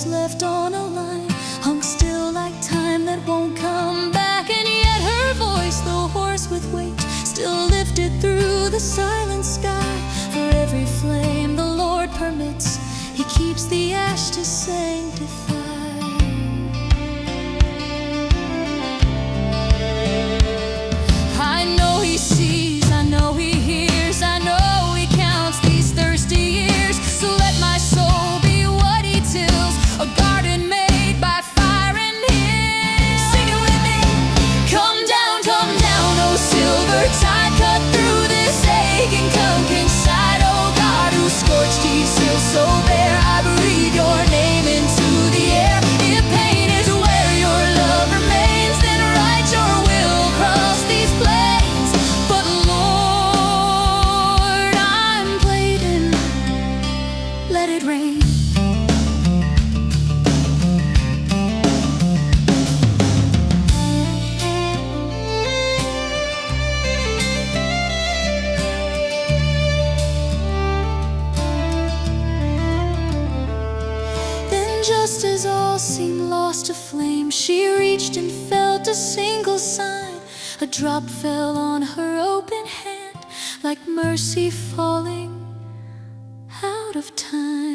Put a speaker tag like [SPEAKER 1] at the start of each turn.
[SPEAKER 1] was left on a line, hung still like time that won't come back. And yet her voice, though hoarse with weight, still lifted through the silent sky. For every flame the Lord permits, He keeps the ash to sanctify. I know He sees, I know He hears, I know He counts these thirsty years. So let my soul be what He tills, a garden made by fire and hills. Sing it with me. Come down, oh silver tide, cut through this aching countryside. Oh God, who scorched these hills so bare, I breathe Your name into the air. If pain is where Your love remains, then write Your will across these plains. But Lord, I'm pleading, let it rain. Just as all seemed lost to flame, she reached and felt a single sign. A drop fell on her open hand, like mercy falling out of time.